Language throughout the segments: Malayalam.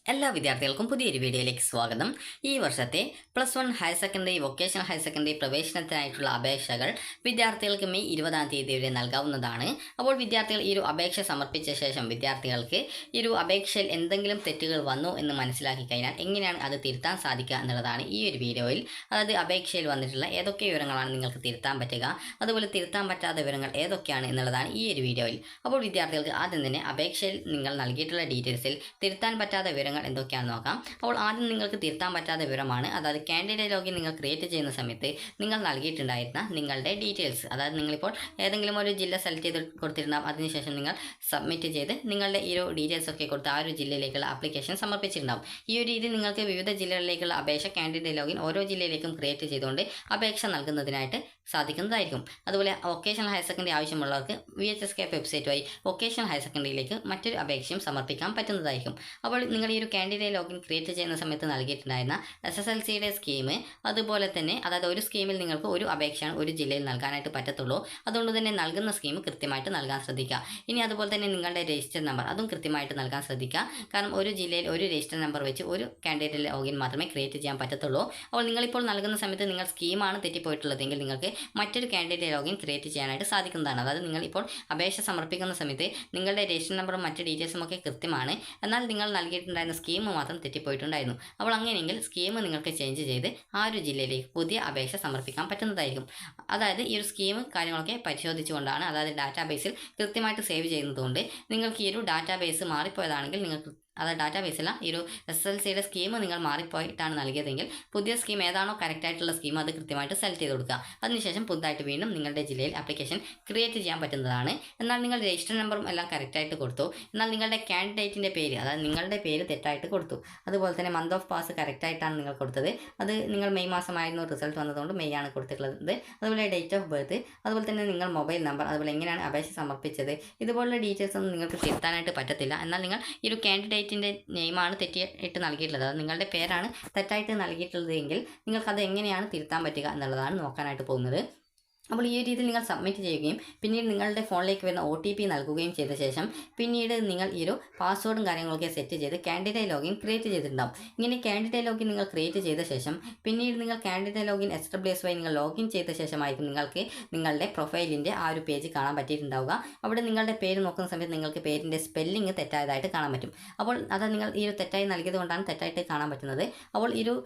എല്ലാ വിദ്യാർത്ഥികൾക്കും പുതിയൊരു വീഡിയോയിലേക്ക് സ്വാഗതം. ഈ വർഷത്തെ +1 higher secondary, vocational higher secondary പ്രവേശനത്തിനായിട്ടുള്ള അപേക്ഷകൾ വിദ്യാർത്ഥികൾക്ക് മെയ് 20-ാം തീയതി വരെ നൽകാവുന്നതാണ്. അപ്പോൾ വിദ്യാർത്ഥികൾ ഈ ഒരു അപേക്ഷ സമർപ്പിച്ച ശേഷം വിദ്യാർത്ഥികൾക്ക് ഈ ഒരു അപേക്ഷയിൽ എന്തെങ്കിലും തെറ്റുകൾ വന്നു എന്ന് മനസ്സിലാക്കി കഴിഞ്ഞാൽ എങ്ങനെയാണ് അത് തിരുത്താൻ സാധിക്കുക എന്നുള്ളതാണ് ഈ ഒരു വീഡിയോയിൽ. അതായത് അപേക്ഷയിൽ വന്നിട്ടുള്ള ഏതൊക്കെ വിവരങ്ങളാണ് നിങ്ങൾക്ക് തിരുത്താൻ പറ്റുക, അതുപോലെ തിരുത്താൻ പറ്റാത്ത വിവരങ്ങൾ ഏതൊക്കെയാണ് എന്നുള്ളതാണ് ഈ ഒരു വീഡിയോയിൽ. അപ്പോൾ വിദ്യാർത്ഥികൾക്ക് ആദ്യം തന്നെ അപേക്ഷയിൽ നിങ്ങൾ നൽകിയിട്ടുള്ള ഡീറ്റെയിൽസിൽ തിരുത്താൻ പറ്റാത്ത വിവരങ്ങൾ എന്തൊക്കെയാണെന്ന് നോക്കാം. അപ്പോൾ ആദ്യം നിങ്ങൾക്ക് തിരുത്താൻ പറ്റാത്ത വിവരമാണ്, അതായത് കാൻഡിഡേറ്റ് ലോഗിൻ നിങ്ങൾ ക്രിയേറ്റ് ചെയ്യുന്ന സമയത്ത് നിങ്ങൾ നൽകിയിട്ടുണ്ടായിരുന്ന നിങ്ങളുടെ ഡീറ്റെയിൽസ്. അതായത് നിങ്ങളിപ്പോൾ ഏതെങ്കിലും ഒരു ജില്ല സെലക്ട് ചെയ്ത് കൊടുത്തിരുന്നാം, അതിനുശേഷം നിങ്ങൾ സബ്മിറ്റ് ചെയ്ത് നിങ്ങളുടെ ഈ ഒരു ഡീറ്റെയിൽസ് ഒക്കെ കൊടുത്ത് ആ ഒരു ജില്ലയിലേക്കുള്ള ആപ്ലിക്കേഷൻ സമർപ്പിച്ചിട്ടുണ്ടാവും. ഈ ഒരു രീതി നിങ്ങൾക്ക് വിവിധ ജില്ലകളിലേക്കുള്ള അപേക്ഷ കാൻഡിഡേറ്റ് ലോഗിൻ ഓരോ ജില്ലയിലേക്കും ക്രിയേറ്റ് ചെയ്തുകൊണ്ട് അപേക്ഷ നൽകുന്നതിനായിട്ട് സാധിക്കുന്നതായിരിക്കും. അതുപോലെ വൊക്കേഷണൽ ഹയർ സെക്കൻഡറി ആവശ്യമുള്ളവർക്ക് VHSK വെബ്സൈറ്റ് വഴി വൊക്കേഷണൽ ഹയർ സെക്കൻഡറിയിലേക്ക് മറ്റൊരു അപേക്ഷയും സമർപ്പിക്കാൻ പറ്റുന്നതായിരിക്കും. അപ്പോൾ നിങ്ങൾ ഈ ഒരു കാൻഡിഡേറ്റ് ലോഗിൻ ക്രിയേറ്റ് ചെയ്യുന്ന സമയത്ത് നൽകിയിട്ടുണ്ടായിരുന്ന SSLCയുടെ സ്കീം, അതുപോലെ തന്നെ അതായത് ഒരു സ്കീമിൽ നിങ്ങൾക്ക് ഒരു അപേക്ഷയാണ് ഒരു ജില്ലയിൽ നൽകാനായിട്ട് പറ്റത്തുള്ളൂ. അതുകൊണ്ട് തന്നെ നൽകുന്ന സ്കീം കൃത്യമായിട്ട് നൽകാൻ ശ്രദ്ധിക്കുക. ഇനി അതുപോലെ തന്നെ നിങ്ങളുടെ രജിസ്റ്റർ നമ്പർ അതും കൃത്യമായിട്ട് നൽകാൻ ശ്രദ്ധിക്കുക. കാരണം ഒരു ജില്ലയിൽ ഒരു രജിസ്റ്റർ നമ്പർ വെച്ച് ഒരു കാൻഡിഡേറ്റ് ലോഗിൻ മാത്രമേ ക്രിയേറ്റ് ചെയ്യാൻ പറ്റത്തുള്ളൂ. അപ്പോൾ നിങ്ങളിപ്പോൾ നൽകുന്ന സമയത്ത് നിങ്ങൾ സ്കീമാണ് തെറ്റിപ്പോയിട്ടുള്ളതെങ്കിൽ നിങ്ങൾക്ക് മറ്റൊരു കാൻഡിഡേറ്റ് ലോഗിൻ ക്രിയേറ്റ് ചെയ്യാനായിട്ട് സാധിക്കുന്നതാണ്. അതായത് നിങ്ങൾ ഇപ്പോൾ അപേക്ഷ സമർപ്പിക്കുന്ന സമയത്ത് നിങ്ങളുടെ രജിസ്റ്റർ നമ്പറും മറ്റ് ഡീറ്റെയിൽസും ഒക്കെ കൃത്യമാണ്, എന്നാൽ നിങ്ങൾ നൽകിയിട്ടുണ്ടായിരുന്ന സ്കീം മാത്രം തെറ്റിപ്പോയിട്ടുണ്ടായിരുന്നു. അപ്പോൾ അങ്ങനെയെങ്കിൽ സ്കീം നിങ്ങൾക്ക് ചേഞ്ച് ചെയ്ത് ആ ഒരു ജില്ലയിലേക്ക് പുതിയ അപേക്ഷ സമർപ്പിക്കാൻ പറ്റുന്നതായിരിക്കും. അതായത് ഈ ഒരു സ്കീം കാര്യങ്ങളൊക്കെ പരിശോധിച്ചുകൊണ്ടാണ്, അതായത് ഡാറ്റാബേസിൽ കൃത്യമായിട്ട് സേവ് ചെയ്യുന്നതുകൊണ്ട് നിങ്ങൾക്ക് ഈ ഒരു ഡാറ്റാബേസ് മാറിപ്പോയതാണെങ്കിൽ നിങ്ങൾക്ക് അതായത് ഡാറ്റാബേസില്ല ഈ ഒരു SSLCയുടെ സ്കീം നിങ്ങൾ മാറിപ്പോയിട്ടാണ് നൽകിയതെങ്കിൽ പുതിയ സ്കീം ഏതാണോ കറക്റ്റായിട്ടുള്ള സ്കീം അത് കൃത്യമായിട്ട് സെലക്ട് ചെയ്ത് കൊടുക്കുക. അതിനുശേഷം പുതുതായിട്ട് വീണ്ടും നിങ്ങളുടെ ജില്ലയിൽ ആപ്ലിക്കേഷൻ ക്രിയേറ്റ് ചെയ്യാൻ പറ്റുന്നതാണ്. എന്നാൽ നിങ്ങൾ രജിസ്റ്റർ നമ്പറും എല്ലാം കറക്റ്റായിട്ട് കൊടുത്തു, എന്നാൽ നിങ്ങളുടെ കാൻഡിഡേറ്റിൻ്റെ പേര് അതായത് നിങ്ങളുടെ പേര് തെറ്റായിട്ട് കൊടുത്തു. അതുപോലെ തന്നെ മന്ത് ഓഫ് പാസ് കറക്റ്റായിട്ടാണ് നിങ്ങൾ കൊടുത്തത്. അത് നിങ്ങൾ മെയ് മാസമായിരുന്നു റിസൾട്ട് വന്നതുകൊണ്ട് മെയ് ആണ് കൊടുത്തിട്ടുള്ളത്. അതുപോലെ ഡേറ്റ് ഓഫ് ബർത്ത്, അതുപോലെ തന്നെ നിങ്ങൾ മൊബൈൽ നമ്പർ, അതുപോലെ എങ്ങനെയാണ് അപേക്ഷ സമർപ്പിച്ചത്, ഇതുപോലുള്ള ഡീറ്റെയിൽസ് ഒന്നും നിങ്ങൾക്ക് തിരുത്താനായിട്ട് പറ്റത്തില്ല. എന്നാൽ നിങ്ങൾ ഈ ഒരു കാൻഡിഡേറ്റിൻ്റെ നെയിമാണ് തെറ്റിയിട്ട് നൽകിയിട്ടുള്ളത്, അത് നിങ്ങളുടെ പേരാണ് തെറ്റായിട്ട് നൽകിയിട്ടുള്ളതെങ്കിൽ നിങ്ങൾക്കത് എങ്ങനെയാണ് തിരുത്താൻ പറ്റുക എന്നുള്ളതാണ് നോക്കാനായിട്ട് പോകുന്നത്. അപ്പോൾ ഈ രീതിയിൽ നിങ്ങൾ സബ്മിറ്റ് ചെയ്യുകയും പിന്നീട് നിങ്ങളുടെ ഫോണിലേക്ക് വരുന്ന OTP നൽകുകയും ചെയ്ത ശേഷം പിന്നീട് നിങ്ങൾ ഈ ഒരു പാസ്വേഡും കാര്യങ്ങളൊക്കെ സെറ്റ് ചെയ്ത് കാൻഡിഡേറ്റ് ലോഗിൻ ക്രിയേറ്റ് ചെയ്തിട്ടുണ്ടാവും. ഇങ്ങനെ കാൻഡിഡേറ്റ് ലോഗിൻ നിങ്ങൾ ക്രിയേറ്റ് ചെയ്ത ശേഷം പിന്നീട് നിങ്ങൾ കാൻഡിഡേറ്റ് ലോഗിൻ SWS വഴി നിങ്ങൾ ലോഗിൻ ചെയ്ത ശേഷമായിരിക്കും നിങ്ങൾക്ക് നിങ്ങളുടെ പ്രൊഫൈലിൻ്റെ ആ ഒരു പേജ് കാണാൻ പറ്റിയിട്ടുണ്ടാവുക. അവിടെ നിങ്ങളുടെ പേര് നോക്കുന്ന സമയത്ത് നിങ്ങൾക്ക് പേരിൻ്റെ സ്പെല്ലിംഗ് തെറ്റായതായിട്ട് കാണാൻ പറ്റും. അപ്പോൾ അത് നിങ്ങൾ ഈ ഒരു തെറ്റായി നൽകിയത് കൊണ്ടാണ് തെറ്റായിട്ട് കാണാൻ പറ്റുന്നത്. അപ്പോൾ ഈ ഒരു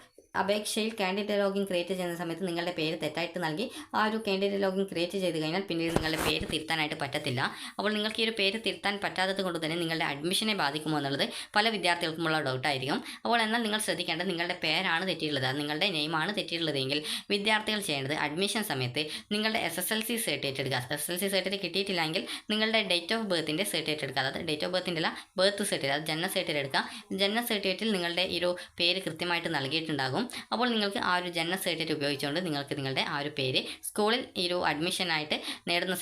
അപേക്ഷയിൽ കാൻഡിഡേറ്റ് ലോഗിൻ ക്രിയേറ്റ് ചെയ്യുന്ന സമയത്ത് നിങ്ങളുടെ പേര് തെറ്റായിട്ട് നൽകി ആ ഒരു കാൻഡിഡേറ്റ് ലോഗിൻ ക്രിയേറ്റ് ചെയ്ത് കഴിഞ്ഞാൽ പിന്നീട് നിങ്ങളുടെ പേര് തിരുത്താനായിട്ട് പറ്റത്തില്ല. അപ്പോൾ നിങ്ങൾക്ക് ഈ ഒരു പേര് തിരുത്താൻ പറ്റാത്തത് കൊണ്ട് തന്നെ നിങ്ങളുടെ അഡ്മിഷനെ ബാധിക്കുമോ എന്നുള്ളത് പല വിദ്യാർത്ഥികൾക്കുമുള്ള ഡൗട്ടായിരിക്കും. അപ്പോൾ എന്നാൽ നിങ്ങൾ ശ്രദ്ധിക്കേണ്ടത് നിങ്ങളുടെ പേരാണ് തെറ്റിയിട്ടുള്ളത്, അത് നിങ്ങളുടെ നെയിമാണ് തെറ്റിയിട്ടുള്ളതെങ്കിൽ വിദ്യാർത്ഥികൾ ചെയ്യേണ്ടത് അഡ്മിഷൻ സമയത്ത് നിങ്ങളുടെ SSLC സർട്ടിഫിക്കറ്റ് എടുക്കുക. SSLC സർട്ടിഫിക്കറ്റ് കിട്ടിയിട്ടില്ലെങ്കിൽ നിങ്ങളുടെ ഡേറ്റ് ഓഫ് ബർത്തിൻ്റെ സർട്ടിഫിക്കറ്റ് എടുക്കുക. അതായത് ഡേറ്റ് ഓഫ് ബർത്തിൻ്റെ അല്ല, ബർത്ത് സർട്ടിഫിക്കറ്റ്, അത് ജനന സർട്ടിഫിക്കറ്റ് എടുക്കുക. ജനന സർട്ടിഫിക്കറ്റിൽ നിങ്ങളുടെ ഈ ഒരു പേര് കൃത്യമായിട്ട് നൽകിയിട്ടുണ്ടാകും. അപ്പോൾ നിങ്ങൾക്ക് ആ ഒരു ജനന സർട്ടിഫിക്കറ്റ് ഉപയോഗിച്ചുകൊണ്ട് നിങ്ങൾക്ക് നിങ്ങളുടെ ആ ഒരു പേര് സ്കൂളിൽ ഈ ഒരു അഡ്മിഷൻ നേടുന്ന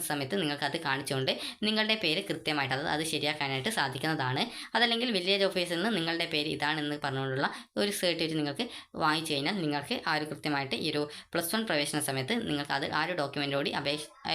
സമയത്ത് നിങ്ങൾക്ക് അത് കാണിച്ചുകൊണ്ട് നിങ്ങളുടെ പേര് കൃത്യമായിട്ട് അത് ശരിയാക്കാനായിട്ട് സാധിക്കുന്നതാണ്. അതല്ലെങ്കിൽ വില്ലേജ് ഓഫീസിൽ നിന്ന് നിങ്ങളുടെ പേര് ഇതാണെന്ന് പറഞ്ഞുകൊണ്ടുള്ള ഒരു സർട്ടിഫിക്കറ്റ് നിങ്ങൾക്ക് വാങ്ങിച്ചു കഴിഞ്ഞാൽ നിങ്ങൾക്ക് ആ ഒരു കൃത്യമായിട്ട് ഈ ഒരു +1 പ്രവേശന സമയത്ത് നിങ്ങൾക്ക് അത് ആ ഒരു ഡോക്യുമെൻറ്റോടി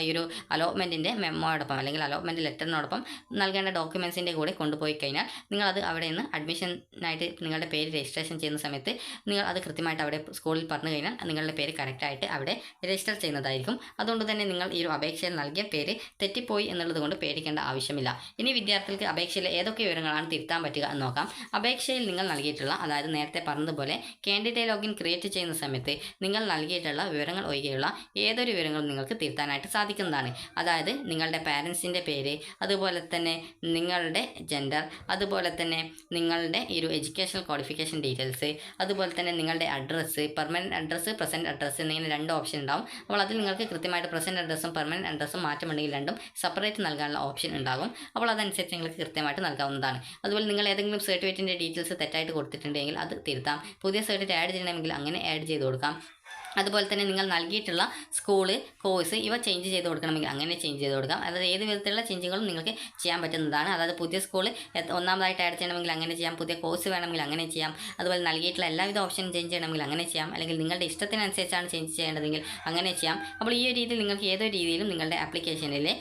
ഈ ഒരു അലോട്ട്മെൻറ്റിൻ്റെ മെമ്മോയോടൊപ്പം അല്ലെങ്കിൽ അലോട്ട്മെൻറ്റ് ലെറ്ററിനോടൊപ്പം നൽകേണ്ട ഡോക്യുമെൻസിൻ്റെ കൂടെ കൊണ്ടുപോയി കഴിഞ്ഞാൽ നിങ്ങളത് അവിടെ നിന്ന് അഡ്മിഷനായിട്ട് നിങ്ങളുടെ പേര് രജിസ്ട്രേഷൻ ചെയ്യുന്ന സമയത്ത് നിങ്ങൾ അത് കൃത്യമായിട്ട് അവിടെ സ്കൂളിൽ പറഞ്ഞു കഴിഞ്ഞാൽ നിങ്ങളുടെ പേര് കറക്റ്റായിട്ട് അവിടെ രജിസ്റ്റർ ചെയ്യുന്നതായിരിക്കും. അതുകൊണ്ട് തന്നെ നിങ്ങൾ ഈ ഒരു അപേക്ഷയിൽ നൽകിയ പേര് തെറ്റിപ്പോയി എന്നുള്ളത് കൊണ്ട് പേടിക്കേണ്ട ആവശ്യമില്ല. ഇനി വിദ്യാർത്ഥികൾക്ക് അപേക്ഷയിൽ ഏതൊക്കെ വിവരങ്ങളാണ് തിരുത്താൻ പറ്റുക എന്ന് നോക്കാം. അപേക്ഷയിൽ നിങ്ങൾ നൽകിയിട്ടുള്ള, അതായത് നേരത്തെ പറഞ്ഞതുപോലെ കാൻഡിഡേറ്റ് ലോഗിൻ ക്രിയേറ്റ് ചെയ്യുന്ന സമയത്ത് നിങ്ങൾ നൽകിയിട്ടുള്ള വിവരങ്ങൾ ഒഴികെയുള്ള ഏതൊരു വിവരങ്ങളും നിങ്ങൾക്ക് തിരുത്താനായിട്ട് സാധിക്കുന്നതാണ്. അതായത് നിങ്ങളുടെ പാരൻസിൻ്റെ പേര്, അതുപോലെ തന്നെ നിങ്ങളുടെ ജെൻഡർ, അതുപോലെ തന്നെ നിങ്ങളുടെ ഈ ഒരു എഡ്യൂക്കേഷണൽ ക്വാളിഫിക്കേഷൻ ഡീറ്റെയിൽസ്, അതുപോലെ തന്നെ നിങ്ങളുടെ address, permanent address, present address എന്നിങ്ങനെ 2 ഓപ്ഷൻ ഉണ്ടാവും. അപ്പോൾ അതിൽ നിങ്ങൾക്ക് കൃത്യമായിട്ട് പ്രസൻറ്റ് അഡ്രസ്സും പെർമനൻറ്റ് അഡ്രസ്സും മാറ്റമുണ്ടെങ്കിൽ രണ്ടും സെപ്പറേറ്റ് നൽകാനുള്ള ഓപ്ഷൻ ഉണ്ടാകും. അപ്പോൾ അതനുസരിച്ച് നിങ്ങൾക്ക് കൃത്യമായിട്ട് നൽകാവുന്നതാണ്. അതുപോലെ നിങ്ങൾ ഏതെങ്കിലും സർട്ടിഫിക്കറ്റിൻ്റെ ഡീറ്റെയിൽസ് തെറ്റായിട്ട് കൊടുത്തിട്ടുണ്ടെങ്കിൽ അത് തിരുത്താം. പുതിയ സർട്ടിഫിക്കറ്റ് ആഡ് ചെയ്യണമെങ്കിൽ അങ്ങനെ ആഡ് ചെയ്ത് കൊടുക്കാം. അതുപോലെ തന്നെ നിങ്ങൾ നൽകിയിട്ടുള്ള സ്കൂള്, കോഴ്സ് ഇവ ചേഞ്ച് ചെയ്ത് കൊടുക്കണമെങ്കിൽ അങ്ങനെ ചേഞ്ച് ചെയ്ത് കൊടുക്കാം. അതായത് ഏത് വിധത്തിലുള്ള ചേഞ്ചുകളും നിങ്ങൾക്ക് ചെയ്യാൻ പറ്റുന്നതാണ്. അതായത് പുതിയ സ്കൂൾ ഒന്നാമതായിട്ട് ആഡ് ചെയ്യണമെങ്കിൽ അങ്ങനെ ചെയ്യാം, പുതിയ കോഴ്സ് വേണമെങ്കിൽ അങ്ങനെ ചെയ്യാം, അതുപോലെ നൽകിയിട്ടുള്ള എല്ലാവിധ ഓപ്ഷനും ചേഞ്ച് ചെയ്യണമെങ്കിൽ അങ്ങനെ ചെയ്യാം, അല്ലെങ്കിൽ നിങ്ങളുടെ ഇഷ്ടത്തിനനുസരിച്ചാണ് ചേഞ്ച് ചെയ്യേണ്ടതെങ്കിൽ അങ്ങനെ ചെയ്യാം. അപ്പോൾ ഈ ഒരു രീതിയിൽ നിങ്ങൾക്ക് ഏതൊരു രീതിയിലും നിങ്ങളുടെ ആപ്ലിക്കേഷനിലെ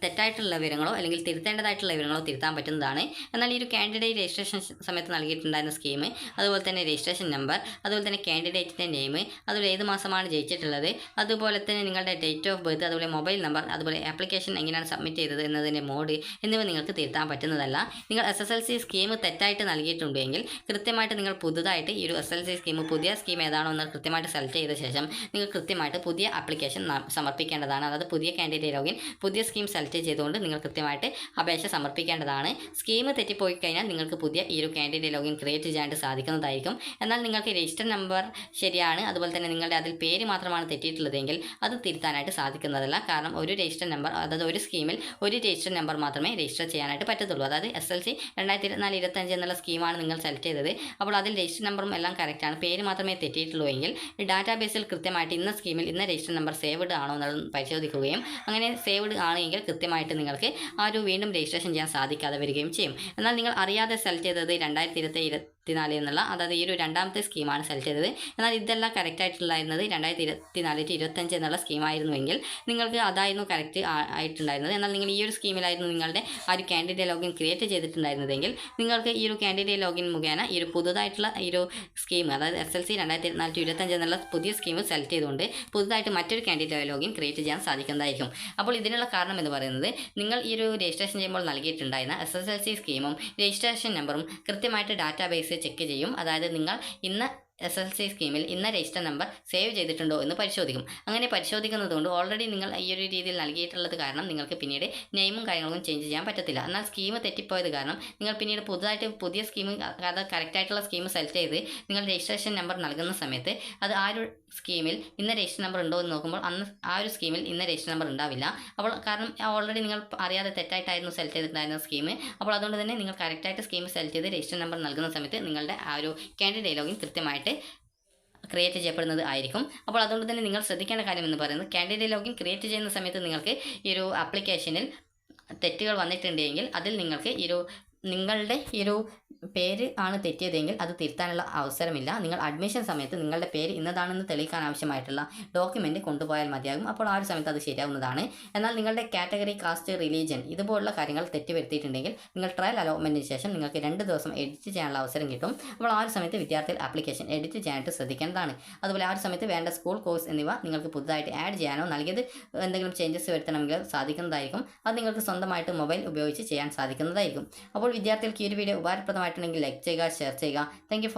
തെറ്റായിട്ടുള്ള വിവരങ്ങളോ അല്ലെങ്കിൽ തിരുത്തേണ്ടതായിട്ടുള്ള വിവരങ്ങളോ തിരുത്താൻ പറ്റുന്നതാണ്. എന്നാൽ ഈ ഒരു കാൻഡിഡേറ്റ് രജിസ്ട്രേഷൻ സമയത്ത് നൽകിയിട്ടുണ്ടായിരുന്ന സ്കീം, അതുപോലെ തന്നെ രജിസ്ട്രേഷൻ നമ്പർ, അതുപോലെ തന്നെ കാൻഡിഡേറ്റിൻ്റെ നെയിം, അതുപോലെ ഏത് മാസമാണ് ജയിച്ചിട്ടുള്ളത്, അതുപോലെ തന്നെ നിങ്ങളുടെ ഡേറ്റ് ഓഫ് ബർത്ത്, അതുപോലെ മൊബൈൽ നമ്പർ, അതുപോലെ ആപ്ലിക്കേഷൻ എങ്ങനെയാണ് സബ്മിറ്റ് ചെയ്തത് എന്നതിൻ്റെ മോഡ് എന്നിവ നിങ്ങൾക്ക് തിരുത്താൻ പറ്റുന്നതല്ല. നിങ്ങൾ SSLC സ്കീം തെറ്റായിട്ട് നൽകിയിട്ടുണ്ടെങ്കിൽ കൃത്യമായിട്ട് നിങ്ങൾ പുതുതായിട്ട് ഈ ഒരു SSLC സ്കീം, പുതിയ സ്കീം ഏതാണോ എന്ന് കൃത്യമായിട്ട് സെലക്ട് ചെയ്ത ശേഷം നിങ്ങൾ കൃത്യമായിട്ട് പുതിയ ആപ്ലിക്കേഷൻ സമർപ്പിക്കേണ്ടതാണ്. അതായത് പുതിയ കാൻഡിഡേറ്റ് ലോഗിൻ, പുതിയ സ്കീം സെലക്ട് ചെയ്തുകൊണ്ട് നിങ്ങൾ കൃത്യമായിട്ട് അപേക്ഷ സമർപ്പിക്കേണ്ടതാണ്. സ്കീം തെറ്റിപ്പോയി കഴിഞ്ഞാൽ നിങ്ങൾക്ക് പുതിയ ഈ ഒരു കാൻഡിഡേറ്റ് ലോഗിൻ ക്രിയേറ്റ് ചെയ്യാനായിട്ട് സാധിക്കുന്നതായിരിക്കും. എന്നാൽ നിങ്ങൾക്ക് രജിസ്റ്റർ നമ്പർ ശരിയാണ്, അതുപോലെ തന്നെ നിങ്ങളുടെ അതിൽ പേര് മാത്രമാണ് തെറ്റിയിട്ടുള്ളതെങ്കിൽ അത് തിരുത്താനായിട്ട് സാധിക്കുന്നതല്ല. കാരണം ഒരു രജിസ്റ്റർ നമ്പർ, അതായത് ഒരു സ്കീമിൽ ഒരു രജിസ്റ്റർ നമ്പർ മാത്രമേ രജിസ്റ്റർ ചെയ്യാനായിട്ട് പറ്റത്തുള്ളൂ. അതായത് SLC 2024-25 എന്നുള്ള സ്കീമാണ് നിങ്ങൾ സെലക്ട് ചെയ്തത്. അപ്പോൾ അതിൽ രജിസ്റ്റർ നമ്പറും എല്ലാം കറക്റ്റാണ്, പേര് മാത്രമേ തെറ്റിയിട്ടുള്ളൂ എങ്കിൽ ഡാറ്റാബേസിൽ കൃത്യമായിട്ട് ഇന്ന സ്കീമിൽ ഇന്ന രജിസ്റ്റർ നമ്പർ സേവ്ഡ് ആണോ എന്നുള്ളത് പരിശോധിക്കുകയും അങ്ങനെ സേവ്ഡ് ആണെങ്കിൽ കൃത്യമായിട്ട് നിങ്ങൾക്ക് ആ ഒരു വീണ്ടും രജിസ്ട്രേഷൻ ചെയ്യാൻ സാധിക്കാതെ വരികയും ചെയ്യും. എന്നാൽ നിങ്ങൾ അറിയാതെ സെലക്ട് ചെയ്തത് 2024 എന്നുള്ള, അതായത് ഈ ഒരു രണ്ടാമത്തെ സ്കീമാണ് സെലക്ട് ചെയ്തത്. എന്നാൽ ഇതെല്ലാം കറക്റ്റ് ആയിട്ടുണ്ടായിരുന്നത് 2024-25 എന്നുള്ള സ്കീമായിരുന്നുവെങ്കിൽ നിങ്ങൾക്ക് അതായിരുന്നു കറക്റ്റ് ആയിട്ടുണ്ടായിരുന്നത്. എന്നാൽ നിങ്ങൾ ഈ ഒരു സ്കീമിലായിരുന്നു നിങ്ങളുടെ ആ ഒരു കാൻഡിഡേറ്റ് ലോഗിൻ ക്രിയേറ്റ് ചെയ്തിട്ടുണ്ടായിരുന്നതെങ്കിൽ നിങ്ങൾക്ക് ഈ ഒരു കാൻഡിഡേറ്റ് ലോഗിൻ മുഖേന ഈ ഒരു പുതുതായിട്ടുള്ള ഈ ഒരു സ്കീം, അതായത് SLC 2024-25 എന്നുള്ള പുതിയ സ്കീം സെലക്ട് ചെയ്തുകൊണ്ട് പുതുതായിട്ട് മറ്റൊരു കാൻഡിഡേറ്റ് ലോഗിൻ ക്രിയേറ്റ് ചെയ്യാൻ സാധിക്കുന്നതായിരിക്കും. അപ്പോൾ ഇതിനുള്ള കാരണം എന്ന് പറയുന്നത് നിങ്ങൾ ഈ ഒരു രജിസ്ട്രേഷൻ ചെയ്യുമ്പോൾ നൽകിയിട്ടുണ്ടായിരുന്ന SSLC സ്കീമും രജിസ്ട്രേഷൻ നമ്പറും കൃത്യമായിട്ട് ഡാറ്റാബേസ് ചെക്ക് ചെയ്യും. അതായത് നിങ്ങൾ ഇന്ന് SLC സ്കീമിൽ ഇന്ന രജിസ്റ്റർ നമ്പർ സേവ് ചെയ്തിട്ടുണ്ടോ എന്ന് പരിശോധിക്കും. അങ്ങനെ പരിശോധിക്കുന്നതുകൊണ്ട് ഓൾറെഡി നിങ്ങൾ ഈ ഒരു രീതിയിൽ നൽകിയിട്ടുള്ളത് കാരണം നിങ്ങൾക്ക് പിന്നീട് നെയിമും കാര്യങ്ങളും ചേഞ്ച് ചെയ്യാൻ പറ്റത്തില്ല. എന്നാൽ സ്കീം തെറ്റിപ്പോയത് കാരണം നിങ്ങൾ പിന്നീട് പുതിയ സ്കീം, അത് കറക്റ്റായിട്ടുള്ള സ്കീം സെലക്ട് ചെയ്ത് നിങ്ങൾ രജിസ്ട്രേഷൻ നമ്പർ നൽകുന്ന സമയത്ത് അത് ആ ഒരു സ്കീമിൽ ഇന്ന രജിസ്റ്റർ നമ്പർ ഉണ്ടോ എന്ന് നോക്കുമ്പോൾ അന്ന് ആ ഒരു സ്കീമിൽ ഇന്ന രജിസ്റ്റർ നമ്പർ ഉണ്ടാവില്ല. അപ്പോൾ കാരണം ഓൾറെഡി നിങ്ങൾ അറിയാതെ തെറ്റായിട്ടായിരുന്നു സെലക്ട് ചെയ്തിട്ടുണ്ടായിരുന്ന സ്കീം. അപ്പോൾ അതുകൊണ്ട് തന്നെ നിങ്ങൾ കറക്റ്റായിട്ട് സ്കീം സെലക്ട് ചെയ്ത് രജിസ്റ്റർ നമ്പർ നൽകുന്ന സമയത്ത് നിങ്ങളുടെ ആ ഒരു കാൻഡിഡേറ്റ് ലോഗിൻ കൃത്യമായിട്ട് ക്രിയേറ്റ് ചെയ്യപ്പെടുന്നത് ആയിരിക്കും. അപ്പോൾ അതുകൊണ്ട് തന്നെ നിങ്ങൾ ശ്രദ്ധിക്കേണ്ട കാര്യം എന്ന് പറയുന്നത് കാൻഡിഡേറ്റ് ലോഗിൻ ക്രിയേറ്റ് ചെയ്യുന്ന സമയത്ത് നിങ്ങൾക്ക് ഈ ഒരു ആപ്ലിക്കേഷനിൽ തെറ്റുകൾ വന്നിട്ടുണ്ടെങ്കിൽ അതിൽ നിങ്ങൾക്ക് നിങ്ങളുടെ ഈ ഒരു പേര് ആണ് തെറ്റിയതെങ്കിൽ അത് തിരുത്താനുള്ള അവസരമില്ല. നിങ്ങൾ അഡ്മിഷൻ സമയത്ത് നിങ്ങളുടെ പേര് ഇന്നതാണെന്ന് തെളിയിക്കാൻ ആവശ്യമായിട്ടുള്ള ഡോക്യുമെൻറ്റ് കൊണ്ടുപോയാൽ മതിയാകും. അപ്പോൾ ആ ഒരു സമയത്ത് അത് ശരിയാവുന്നതാണ്. എന്നാൽ നിങ്ങളുടെ കാറ്റഗറി, കാസ്റ്റ്, റിലീജിയൻ ഇതുപോലുള്ള കാര്യങ്ങൾ തെറ്റ് വരുത്തിയിട്ടുണ്ടെങ്കിൽ നിങ്ങൾ ട്രയൽ അലോട്ട്മെൻറ്റിന് ശേഷം നിങ്ങൾക്ക് 2 ദിവസം എഡിറ്റ് ചെയ്യാനുള്ള അവസരം കിട്ടും. അപ്പോൾ ആ ഒരു സമയത്ത് വിദ്യാർത്ഥികൾ ആപ്ലിക്കേഷൻ എഡിറ്റ് ചെയ്യാനായിട്ട് ശ്രദ്ധിക്കേണ്ടതാണ്. അതുപോലെ ആ ഒരു സമയത്ത് വേണ്ട സ്കൂൾ, കോഴ്സ് എന്നിവ നിങ്ങൾക്ക് പുതുതായിട്ട് ആഡ് ചെയ്യാനോ നൽകിയത് എന്തെങ്കിലും ചേഞ്ചസ് വരുത്തണമെങ്കിൽ സാധിക്കുന്നതായിരിക്കും. അത് നിങ്ങൾക്ക് സ്വന്തമായിട്ട് മൊബൈൽ ഉപയോഗിച്ച് ചെയ്യാൻ സാധിക്കുന്നതായിരിക്കും. അപ്പോൾ വിദ്യാർത്ഥികൾക്ക് ഈ ഒരു വീഡിയോ ഉപകാരപ്രദമായിട്ടുണ്ടെങ്കിൽ ലൈക്ക് ചെയ്യുക, ഷെയർ ചെയ്യുക. Thank you for